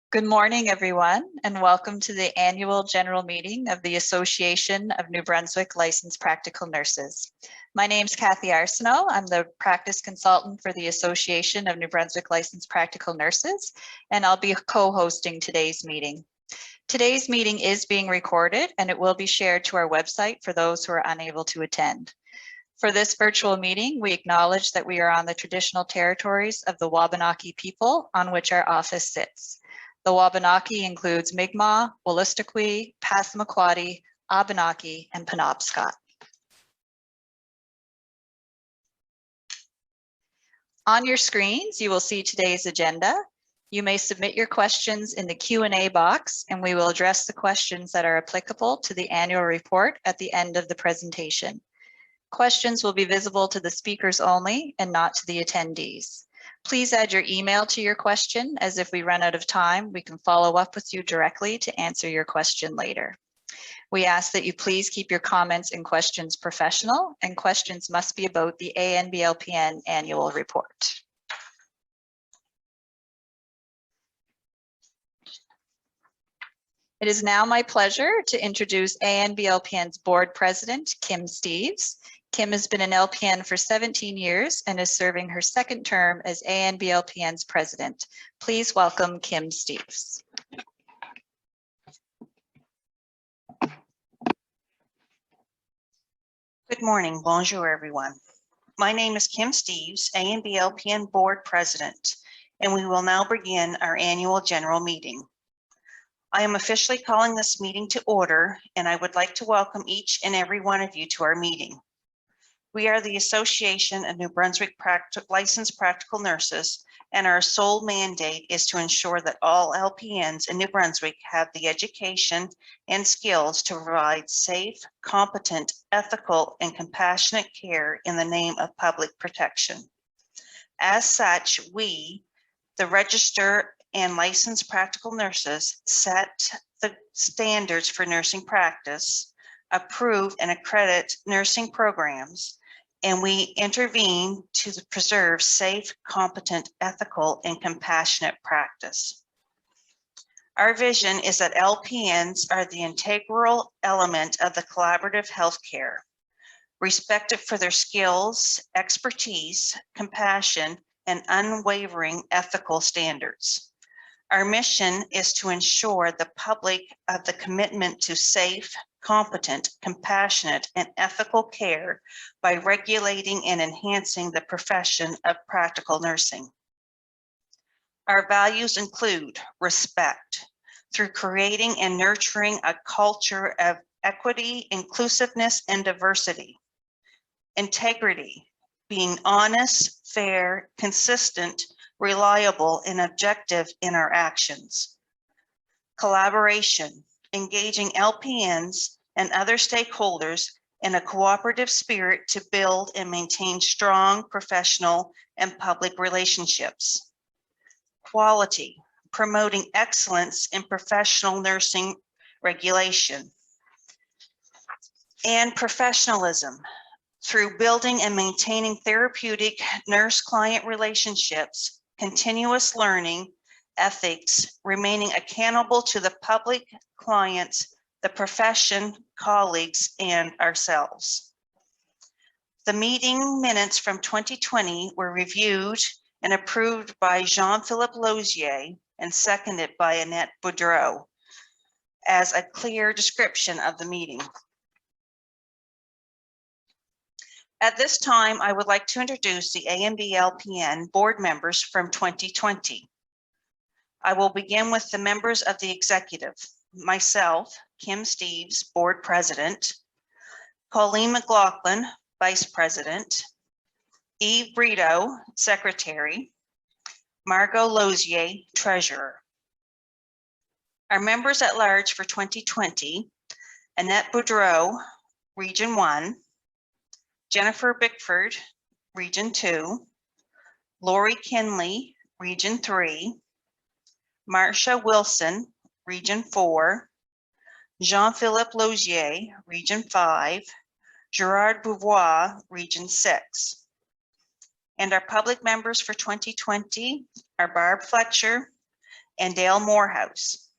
Good morning, everyone, and welcome to the annual general meeting of the Association of New Brunswick Licensed Practical Nurses. My name is Kathy Arsenault. I'm the practice consultant for the Association of New Brunswick Licensed Practical Nurses, and I'll be co-hosting today's meeting. Today's meeting is being recorded, and it will be shared to our website for those who are unable to attend. For this virtual meeting, we acknowledge that we are on the traditional territories of the Wabanaki people on which our office sits. The Wabanaki includes Mi'kmaq, Wolastoqey, Passamaquoddy, Abenaki, and Penobscot. On your screens, you will see today's agenda. You may submit your questions in the Q&A box, and we will address the questions that are applicable to the annual report at the end of the presentation. Questions will be visible to the speakers only and not to the attendees. Please add your email to your question, as if we run out of time, we can follow up with you directly to answer your question later. We ask that you please keep your comments and questions professional, and questions must be about the ANBLPN annual report. It is now my pleasure to introduce ANBLPN's board president, Kim Steeves. Kim has been an LPN for 17 years and is serving her second term as ANBLPN's president. Please welcome Kim Steeves. Good morning, bonjour everyone. My name is Kim Steeves, ANBLPN board president, and we will now begin our annual general meeting. I am officially calling this meeting to order, and I would like to welcome each and every one of you to our meeting. We are the Association of New Brunswick Licensed Practical Nurses, and our sole mandate is to ensure that all LPNs in New Brunswick have the education and skills to provide safe, competent, ethical, and compassionate care in the name of public protection. As such, we, the Register and licensed practical nurses, set the standards for nursing practice, approve and accredit nursing programs, and we intervene to preserve safe, competent, ethical, and compassionate practice. Our vision is that LPNs are the integral element of the collaborative healthcare, respected for their skills, expertise, compassion, and unwavering ethical standards. Our mission is to ensure the public of the commitment to safe, competent, compassionate, and ethical care by regulating and enhancing the profession of practical nursing. Our values include respect through creating and nurturing a culture of equity, inclusiveness, and diversity. Integrity, being honest, fair, consistent, reliable, and objective in our actions. Collaboration, engaging LPNs and other stakeholders in a cooperative spirit to build and maintain strong professional and public relationships. Quality, promoting excellence in professional nursing regulation. And professionalism, through building and maintaining therapeutic nurse-client relationships, continuous learning, ethics, remaining accountable to the public, clients, the profession, colleagues, and ourselves. The meeting minutes from 2020 were reviewed and approved by Jean-Philippe Lausier and seconded by Annette Boudreau as a clear description of the meeting. At this time, I would like to introduce the ANBLPN board members from 2020. I will begin with the members of the executive. Myself, Kim Steeves, board president, Colleen McLaughlin, vice president, Eve Brito, secretary, Margot Lausier, treasurer. Our members at large for 2020, Annette Boudreau, Region 1, Jennifer Bickford, Region 2, Lori Kinley, Region 3, Marcia Wilson, Region 4, Jean-Philippe Lausier, Region 5, Gerard Beauvoir, Region 6. And our public members for 2020 are Barb Fletcher, and Dale Morehouse.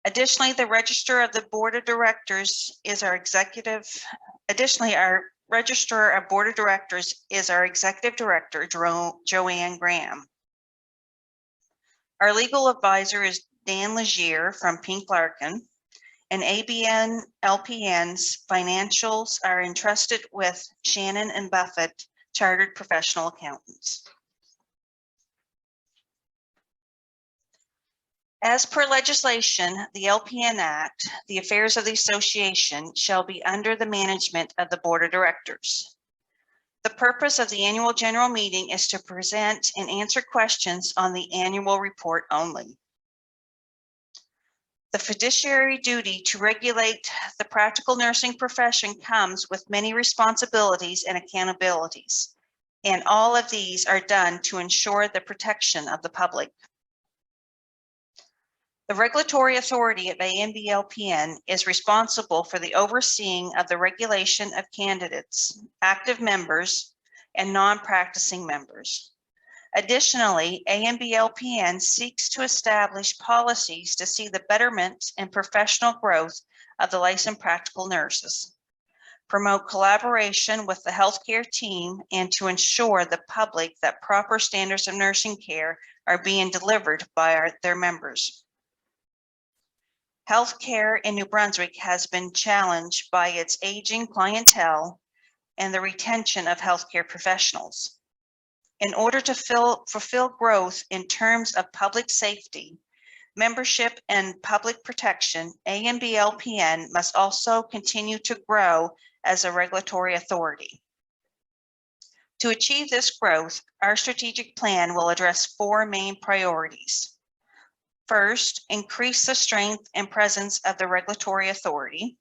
Additionally, the Register of the Board of Directors is our executive. Additionally, our Registrar of Board of Directors is our Executive Director, Joanne Graham. Our legal advisor is Dan Legier from Pink Larkin, and ABN LPN's financials are entrusted with Shannon and Buffett, Chartered Professional Accountants. As per legislation, the LPN Act, the affairs of the association shall be under the management of the Board of Directors. The purpose of the annual general meeting is to present and answer questions on the annual report only. The fiduciary duty to regulate the practical nursing profession comes with many responsibilities and accountabilities, and all of these are done to ensure the protection of the public. The regulatory authority of ANBLPN is responsible for the overseeing of the regulation of candidates, active members, and non-practicing members. Additionally, ANBLPN seeks to establish policies to see the betterment and professional growth of the licensed practical nurses, promote collaboration with the healthcare team, and to ensure the public that proper standards of nursing care are being delivered by their members. Healthcare in New Brunswick has been challenged by its aging clientele and the retention of healthcare professionals. In order to fulfill growth in terms of public safety, membership, and public protection, ANBLPN must also continue to grow as a regulatory authority. To achieve this growth, our strategic plan will address four main priorities. First, increase the strength and presence of the regulatory authority.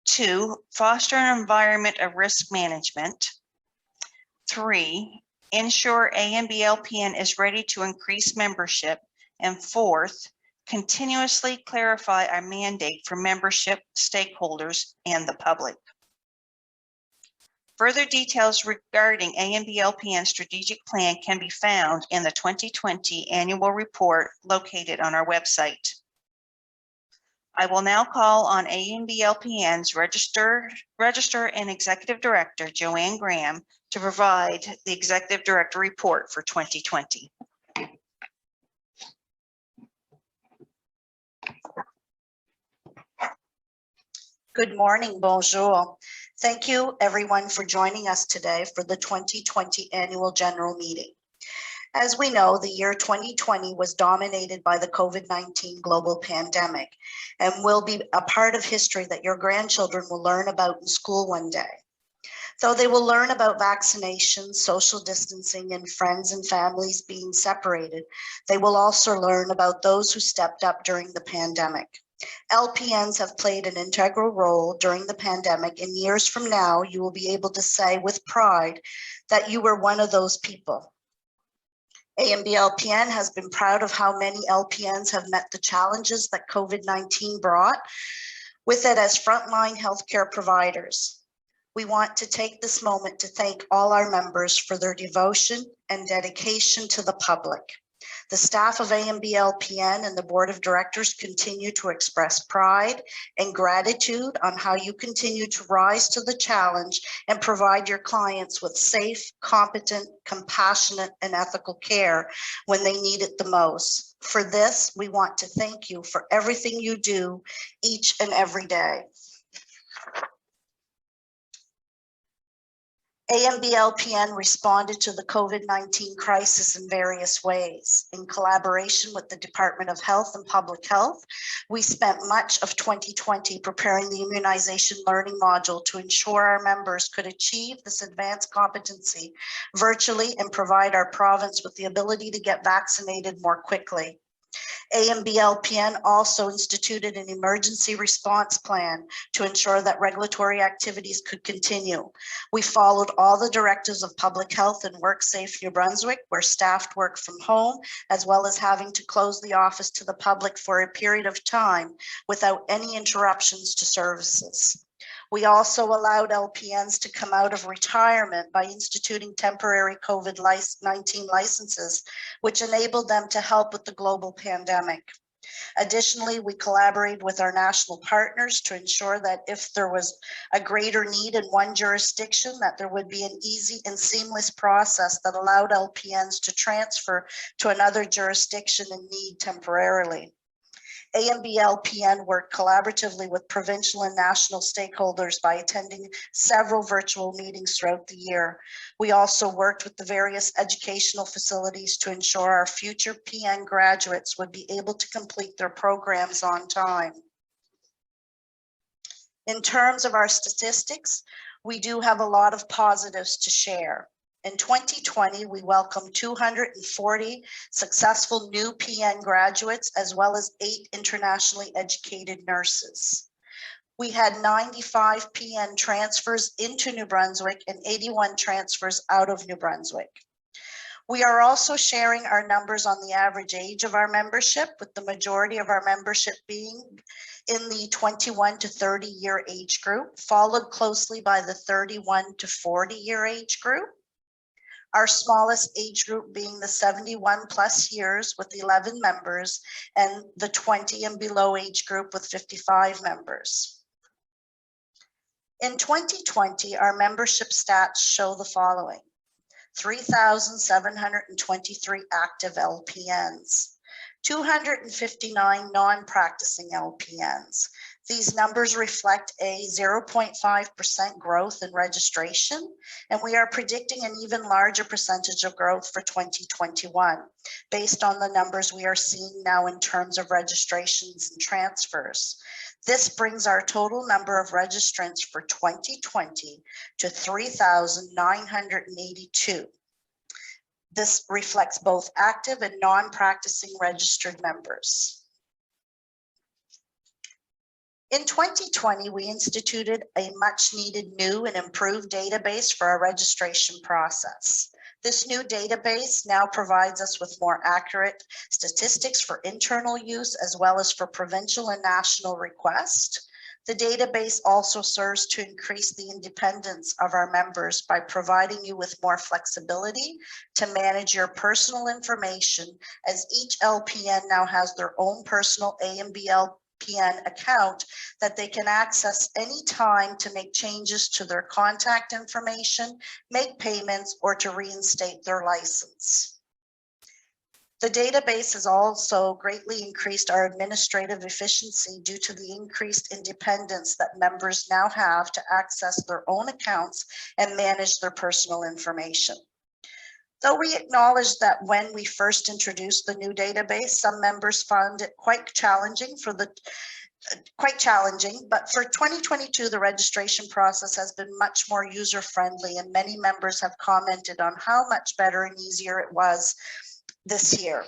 2, foster an environment of risk management. 3, ensure ANBLPN is ready to increase membership. And 4th, continuously clarify our mandate for membership, stakeholders, and the public. Further details regarding ANBLPN's strategic plan can be found in the 2020 annual report located on our website. I will now call on ANBLPN's Registrar and Executive Director, Joanne Graham, to provide the Executive Director report for 2020. Good morning, bonjour. Thank you everyone for joining us today for the 2020 annual general meeting. As we know, the year 2020 was dominated by the COVID-19 global pandemic and will be a part of history that your grandchildren will learn about in school one day. Though they will learn about vaccinations, social distancing, and friends and families being separated, they will also learn about those who stepped up during the pandemic. LPNs have played an integral role during the pandemic, and years from now, you will be able to say with pride that you were one of those people. ANBLPN has been proud of how many LPNs have met the challenges that COVID-19 brought with it as frontline healthcare providers. We want to take this moment to thank all our members for their devotion and dedication to the public. The staff of ANBLPN and the Board of Directors continue to express pride and gratitude on how you continue to rise to the challenge and provide your clients with safe, competent, compassionate, and ethical care when they need it the most. For this, we want to thank you for everything you do each and every day. ANBLPN responded to the COVID-19 crisis in various ways. In collaboration with the Department of Health and Public Health, we spent much of 2020 preparing the immunization learning module to ensure our members could achieve this advanced competency virtually and provide our province with the ability to get vaccinated more quickly. ANBLPN also instituted an emergency response plan to ensure that regulatory activities could continue. We followed all the directives of public health and WorkSafe New Brunswick, where staff work from home, as well as having to close the office to the public for a period of time without any interruptions to services. We also allowed LPNs to come out of retirement by instituting temporary COVID-19 licenses, which enabled them to help with the global pandemic. Additionally, we collaborated with our national partners to ensure that if there was a greater need in one jurisdiction, that there would be an easy and seamless process that allowed LPNs to transfer to another jurisdiction in need temporarily. AMB-LPN worked collaboratively with provincial and national stakeholders by attending several virtual meetings throughout the year. We also worked with the various educational facilities to ensure our future PN graduates would be able to complete their programs on time. In terms of our statistics, we do have a lot of positives to share. In 2020, we welcomed 240 successful new PN graduates, as well as 8 internationally educated nurses. We had 95 PN transfers into New Brunswick and 81 transfers out of New Brunswick. We are also sharing our numbers on the average age of our membership, with the majority of our membership being in the 21 to 30 year age group, followed closely by the 31 to 40 year age group. Our smallest age group being the 71 plus years with 11 members, and the 20 and below age group with 55 members. In 2020, our membership stats show the following: 3,723 active LPNs, 259 non-practicing LPNs. These numbers reflect a 0.5% growth in registration, and we are predicting an even larger percentage of growth for 2021, based on the numbers we are seeing now in terms of registrations and transfers. This brings our total number of registrants for 2020 to 3,982. This reflects both active and non-practicing registered members. In 2020, we instituted a much needed new and improved database for our registration process. This new database now provides us with more accurate statistics for internal use as well as for provincial and national requests. The database also serves to increase the independence of our members by providing you with more flexibility to manage your personal information, as each LPN now has their own personal AMB-LPN account that they can access anytime to make changes to their contact information, make payments, or to reinstate their license. The database has also greatly increased our administrative efficiency due to the increased independence that members now have to access their own accounts and manage their personal information. Though we acknowledge that when we first introduced the new database, some members found it quite challenging, but for 2022, the registration process has been much more user-friendly, and many members have commented on how much better and easier it was this year.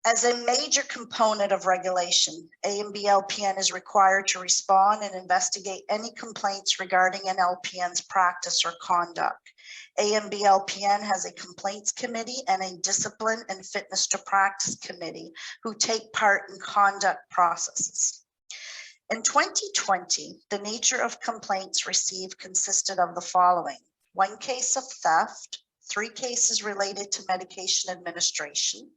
As a major component of regulation, AMB-LPN is required to respond and investigate any complaints regarding an LPN's practice or conduct. AMB-LPN has a complaints committee and a discipline and fitness to practice committee who take part in conduct processes. In 2020, the nature of complaints received consisted of the following: 1 case of theft, 3 cases related to medication administration,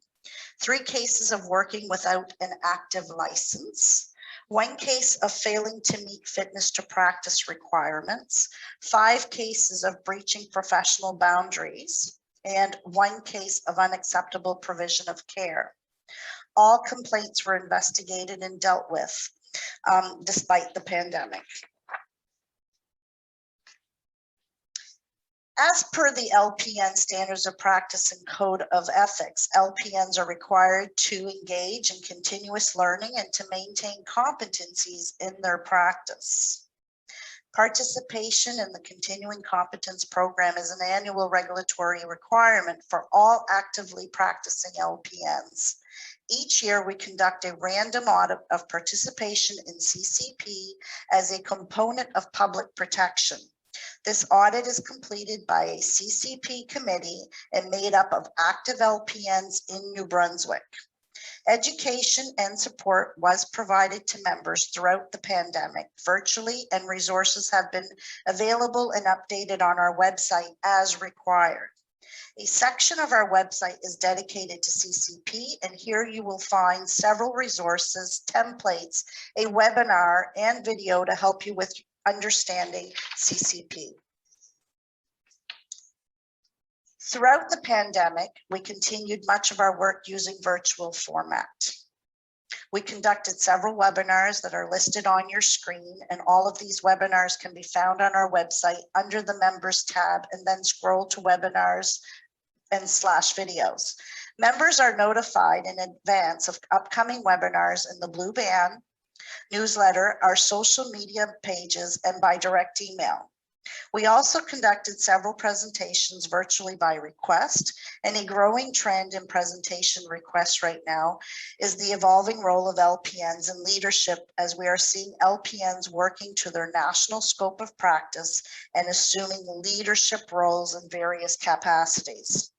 3 cases of working without an active license, 1 case of failing to meet fitness to practice requirements, 5 cases of breaching professional boundaries, and 1 case of unacceptable provision of care. All complaints were investigated and dealt with despite the pandemic. As per the LPN Standards of Practice and Code of Ethics, LPNs are required to engage in continuous learning and to maintain competencies in their practice. Participation in the Continuing Competence Program is an annual regulatory requirement for all actively practicing LPNs. Each year, we conduct a random audit of participation in CCP as a component of public protection. This audit is completed by a CCP committee and made up of active LPNs in New Brunswick. Education and support was provided to members throughout the pandemic virtually, and resources have been available and updated on our website as required. A section of our website is dedicated to CCP, and here you will find several resources, templates, a webinar, and video to help you with understanding CCP. Throughout the pandemic, we continued much of our work using virtual format. We conducted several webinars that are listed on your screen, and all of these webinars can be found on our website under the members tab, and then scroll to webinars and /videos. Members are notified in advance of upcoming webinars in the Blue Band newsletter, our social media pages, and by direct email. We also conducted several presentations virtually by request, and a growing trend in presentation requests right now is the evolving role of LPNs in leadership, as we are seeing LPNs working to their national scope of practice and assuming leadership roles in various capacities.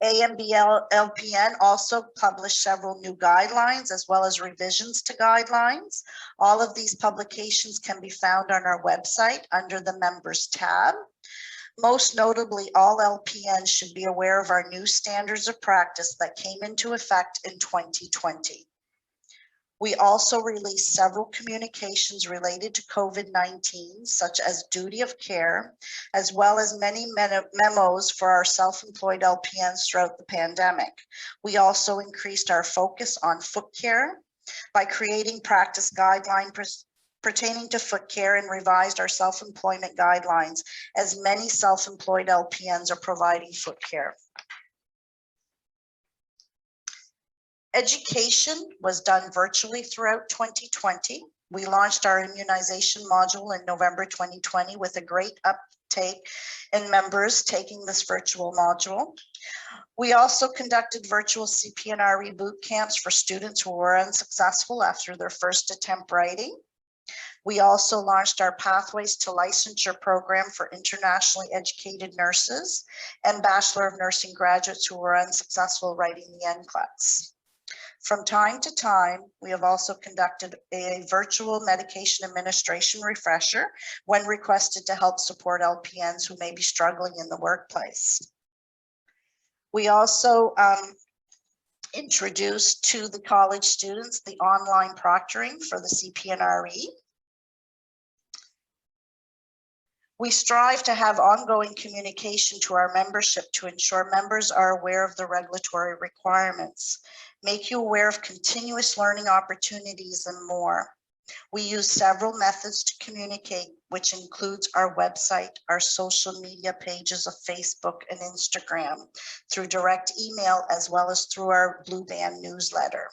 AMBL LPN also published several new guidelines as well as revisions to guidelines. All of these publications can be found on our website under the members tab. Most notably, all LPNs should be aware of our new standards of practice that came into effect in 2020. We also released several communications related to COVID-19, such as duty of care, as well as many memos for our self-employed LPNs throughout the pandemic. We also increased our focus on foot care by creating practice guidelines pertaining to foot care, and revised our self-employment guidelines, as many self-employed LPNs are providing foot care. Education was done virtually throughout 2020. We launched our immunization module in November 2020 with a great uptake in members taking this virtual module. We also conducted virtual CPNRE boot camps for students who were unsuccessful after their first attempt writing. We also launched our Pathways to Licensure program for internationally educated nurses and Bachelor of Nursing graduates who were unsuccessful writing the NCLEX. From time to time, we have also conducted a virtual medication administration refresher when requested to help support LPNs who may be struggling in the workplace. We also introduced to the college students the online proctoring for the CPNRE. We strive to have ongoing communication to our membership to ensure members are aware of the regulatory requirements, make you aware of continuous learning opportunities, and more. We use several methods to communicate, which includes our website, our social media pages of Facebook and Instagram, through direct email, as well as through our Blue Band newsletter.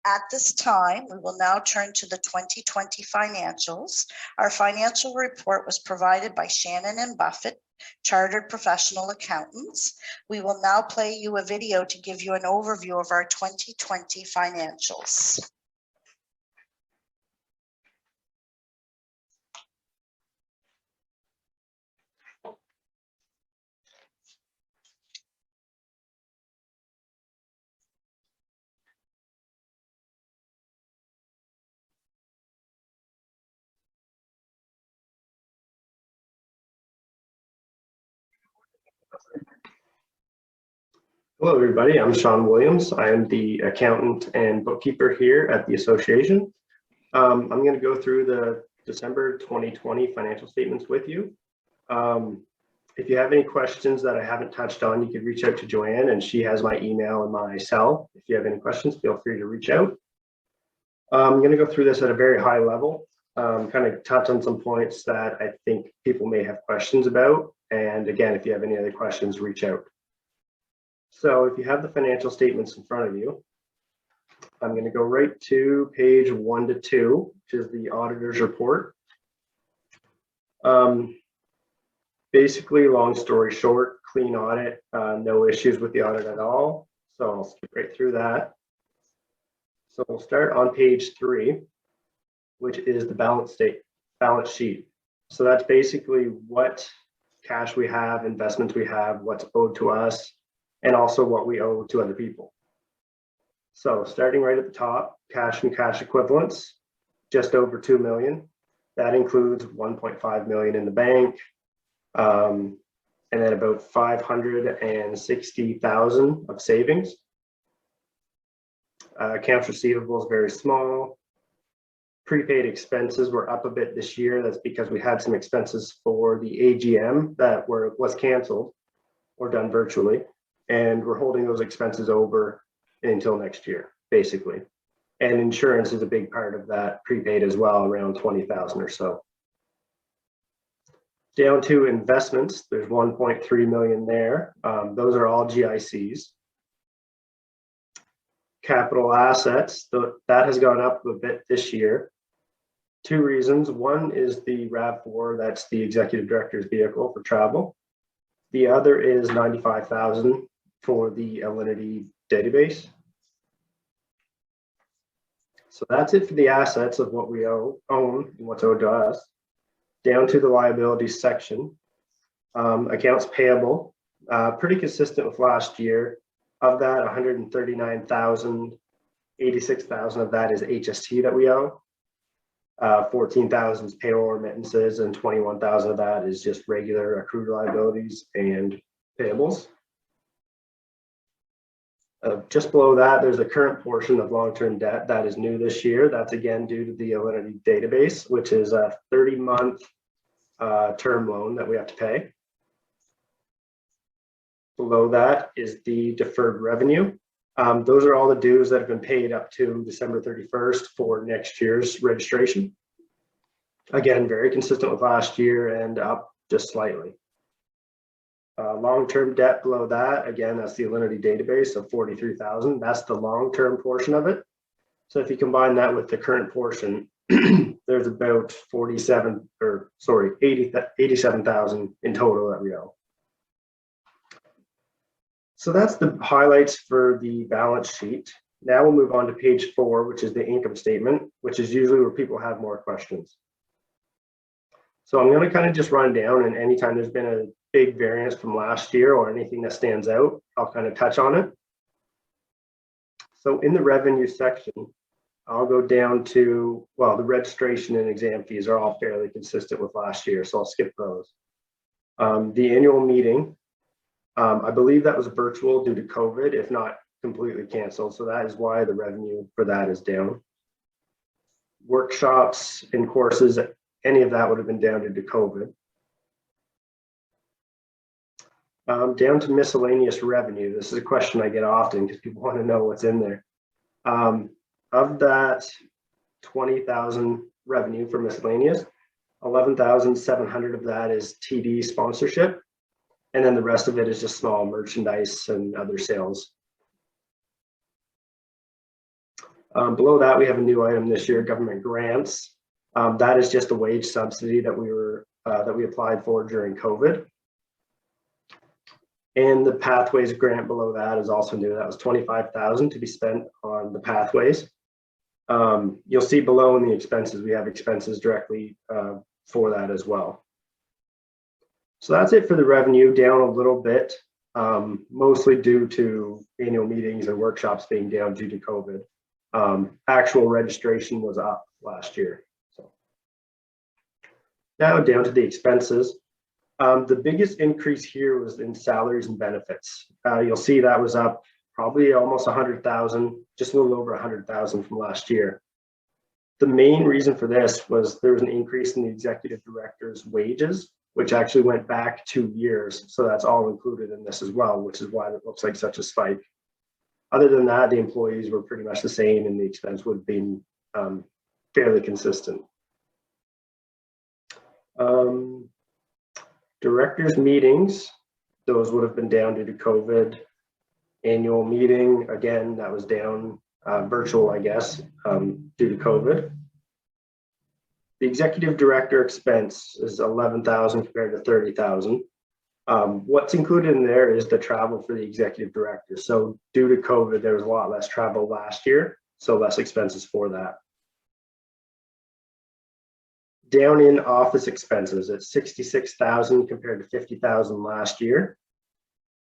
At this time, we will now turn to the 2020 financials. Our financial report was provided by Shannon and Buffett, Chartered Professional Accountants. We will now play you a video to give you an overview of our 2020 financials. Hello, everybody. I'm Sean Williams. I am the accountant and bookkeeper here at the association. I'm going to go through the December 2020 financial statements with you. If you have any questions that I haven't touched on, you can reach out to Joanne, and she has my email and my cell. If you have any questions, feel free to reach out. I'm going to go through this at a very high level, kind of touch on some points that I think people may have questions about. And again, if you have any other questions, reach out. So if you have the financial statements in front of you, I'm going to go right to page 1 to 2, which is the auditor's report. Basically, long story short, clean audit, no issues with the audit at all. So I'll skip right through that. So we'll start on page 3, which is the balance sheet. So that's basically what cash we have, investments we have, what's owed to us, and also what we owe to other people. So starting right at the top, cash and cash equivalents, just over 2 million. That includes 1.5 million in the bank, and then about 560,000 of savings. Accounts receivable is very small. Prepaid expenses were up a bit this year. That's because we had some expenses for the AGM that was canceled or done virtually, and we're holding those expenses over until next year, basically. And insurance is a big part of that prepaid as well, around 20,000 or so. Down to investments, there's 1.3 million there. Those are all GICs. Capital assets, that has gone up a bit this year. Two reasons. One is the RAV4, that's the executive director's vehicle for travel. The other is 95,000 for the Alinity database. So that's it for the assets of what we own and what's owed to us. Down to the liabilities section, accounts payable, pretty consistent with last year. Of that, 139,000, 86,000 of that is HST that we owe. 14,000 is payroll remittances, and 21,000 of that is just regular accrued liabilities and payables. Just below that, there's a current portion of long-term debt that is new this year. That's again due to the Alinity database, which is a 30-month term loan that we have to pay. Below that is the deferred revenue. Those are all the dues that have been paid up to December 31st for next year's registration. Again, very consistent with last year and up just slightly. Long-term debt below that, again, that's the Alinity database of 43,000. That's the long-term portion of it. So if you combine that with the current portion, there's about 87,000 in total that we owe. So that's the highlights for the balance sheet. Now we'll move on to page 4, which is the income statement, which is usually where people have more questions. So I'm going to kind of just run down, and anytime there's been a big variance from last year or anything that stands out, I'll kind of touch on it. So in the revenue section, I'll go down to, well, the registration and exam fees are all fairly consistent with last year, so I'll skip those. The annual meeting, I believe that was virtual due to COVID, if not completely canceled. So that is why the revenue for that is down. Workshops and courses, any of that would have been down due to COVID. Down to miscellaneous revenue. This is a question I get often because people want to know what's in there. Of that 20,000 revenue for miscellaneous, 11,700 of that is TD sponsorship. And then the rest of it is just small merchandise and other sales. Below that, we have a new item this year, government grants. That is just a wage subsidy that we applied for during COVID. And the pathways grant below that is also new. That was 25,000 to be spent on the pathways. You'll see below in the expenses, we have expenses directly for that as well. So that's it for the revenue, down a little bit, mostly due to annual meetings and workshops being down due to COVID. Actual registration was up last year. So now down to the expenses. The biggest increase here was in salaries and benefits. You'll see that was up probably almost 100,000, just a little over 100,000 from last year. The main reason for this was there was an increase in the executive director's wages, which actually went back 2 years. So that's all included in this as well, which is why it looks like such a spike. Other than that, the employees were pretty much the same and the expense would have been fairly consistent. Directors meetings, those would have been down due to COVID. Annual meeting, again, that was down virtual, I guess, due to COVID. The executive director expense is 11,000 compared to 30,000. What's included in there is the travel for the executive director. So due to COVID, there was a lot less travel last year, so less expenses for that. Down in office expenses, it's 66,000 compared to 50,000 last year.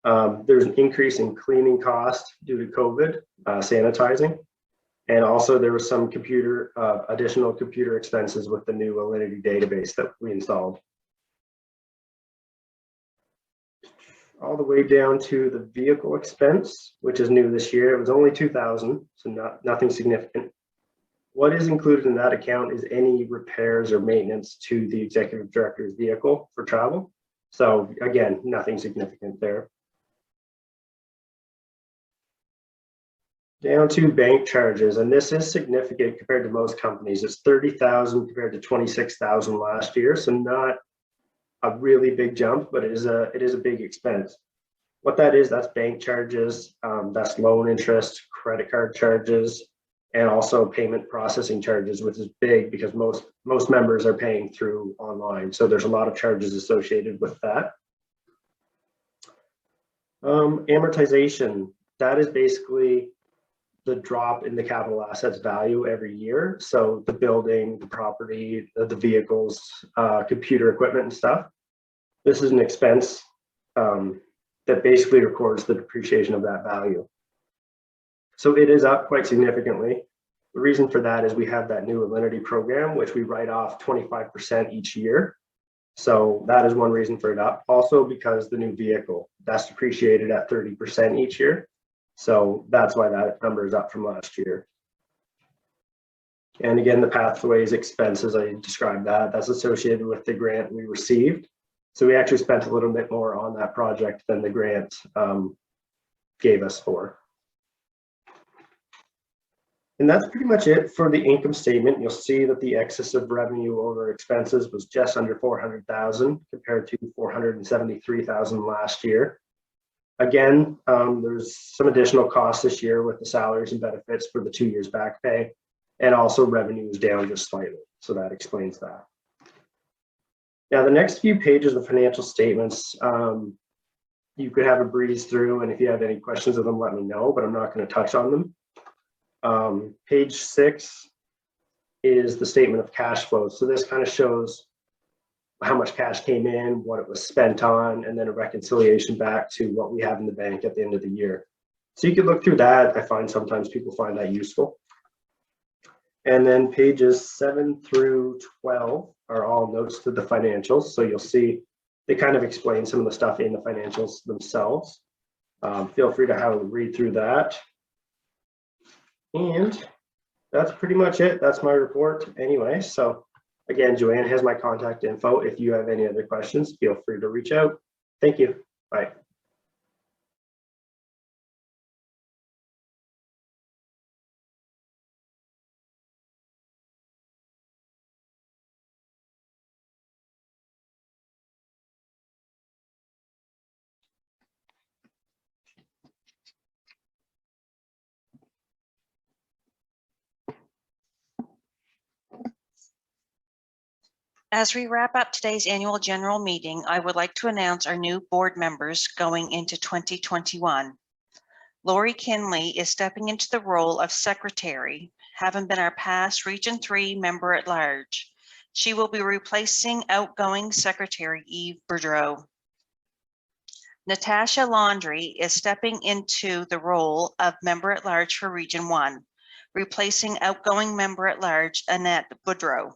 There's an increase in cleaning cost due to COVID, sanitizing. And also there was some additional computer expenses with the new Alinity database that we installed. All the way down to the vehicle expense, which is new this year. It was only $2,000, so nothing significant. What is included in that account is any repairs or maintenance to the executive director's vehicle for travel. So again, nothing significant there. Down to bank charges, and this is significant compared to most companies. It's $30,000 compared to $26,000 last year, so not a really big jump, but it is a big expense. What that is, that's bank charges, that's loan interest, credit card charges, and also payment processing charges, which is big because most members are paying through online. So there's a lot of charges associated with that. Amortization, that is basically the drop in the capital assets value every year. So the building, the property, the vehicles, computer equipment and stuff. This is an expense that basically records the depreciation of that value. So it is up quite significantly. The reason for that is we have that new Alinity program, which we write off 25% each year. So that is one reason for it up. Also because the new vehicle, that's depreciated at 30% each year. So that's why that number is up from last year. And again, the pathways expenses, I described that's associated with the grant we received. So we actually spent a little bit more on that project than the grant gave us for. And that's pretty much it for the income statement. You'll see that the excess of revenue over expenses was just under $400,000 compared to $473,000 last year. Again, there's some additional costs this year with the salaries and benefits for the 2 years back pay, and also revenue is down just slightly. So that explains that. Now, the next few pages of financial statements, you could have a breeze through, and if you have any questions of them, let me know, but I'm not going to touch on them. Page 6 is the statement of cash flow. So this kind of shows how much cash came in, what it was spent on, and then a reconciliation back to what we have in the bank at the end of the year. So you can look through that. I find sometimes people find that useful. And then pages 7 through 12 are all notes to the financials. So you'll see they kind of explain some of the stuff in the financials themselves. Feel free to have a read through that. And that's pretty much it. That's my report anyway. So again, Joanne has my contact info. If you have any other questions, feel free to reach out. Thank you. Bye. As we wrap up today's annual general meeting, I would like to announce our new board members going into 2021. Lori Kinley is stepping into the role of secretary, having been our past Region 3 member at large. She will be replacing outgoing secretary Eve Boudreau. Natasha Laundrie is stepping into the role of member at large for Region 1, replacing outgoing member at large Annette Boudreau.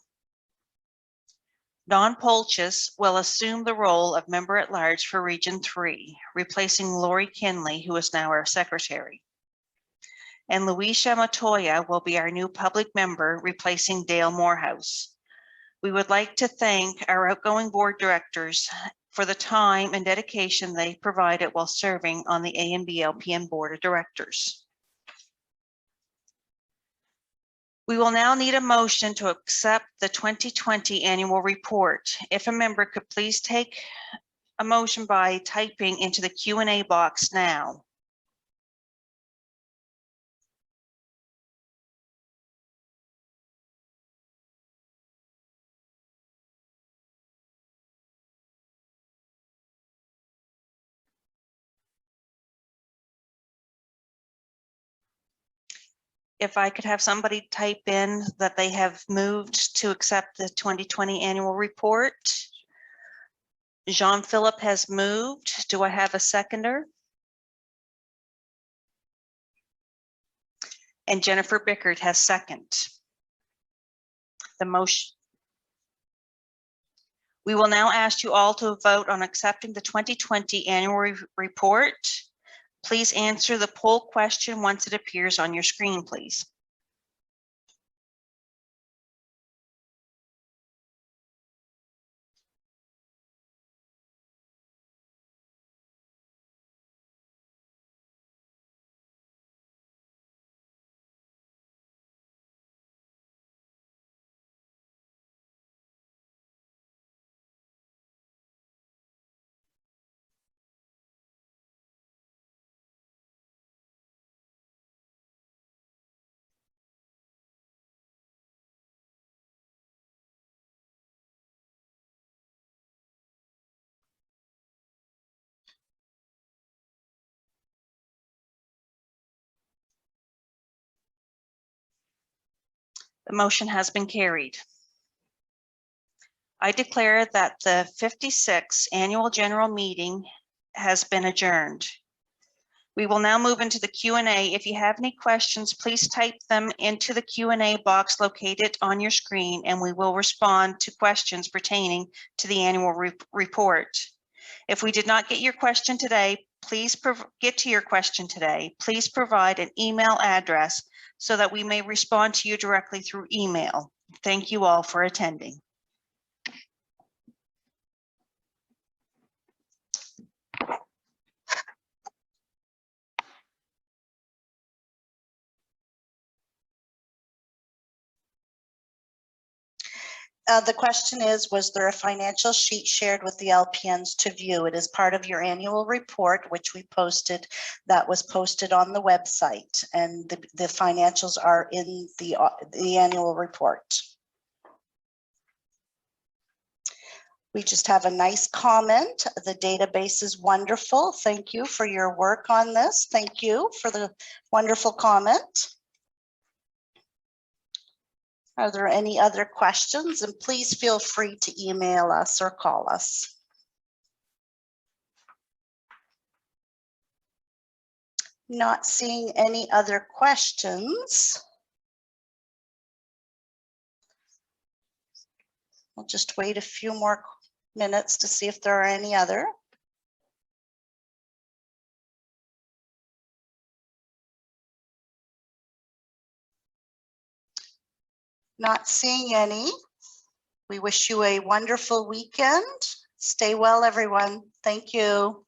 Don Polchis will assume the role of member at large for Region 3, replacing Lori Kinley, who is now our secretary. And Luisha Matoya will be our new public member, replacing Dale Morehouse. We would like to thank our outgoing board directors for the time and dedication they provided while serving on the ANBLPN Board of Directors. We will now need a motion to accept the 2020 annual report. If a member could please take a motion by typing into the Q&A box now. If I could have somebody type in that they have moved to accept the 2020 annual report. Jean-Philippe has moved. Do I have a seconder? and Jennifer Bickert has second. The motion. We will now ask you all to vote on accepting the 2020 annual report. Please answer the poll question once it appears on your screen, please. The motion has been carried. I declare that the 56th annual general meeting has been adjourned. We will now move into the Q&A. If you have any questions, please type them into the Q&A box located on your screen, and we will respond to questions pertaining to the annual report. If we did not get your question today, please provide an email address so that we may respond to you directly through email. Thank you all for attending. The question is, was there a financial sheet shared with the LPNs to view? It is part of your annual report, which we posted, that was posted on the website, and the financials are in the annual report. We just have a nice comment. The database is wonderful. Thank you for your work on this. Thank you for the wonderful comment. Are there any other questions? And please feel free to email us or call us. Not seeing any other questions. We'll just wait a few more minutes to see if there are any other. Not seeing any. We wish you a wonderful weekend. Stay well, everyone. Thank you.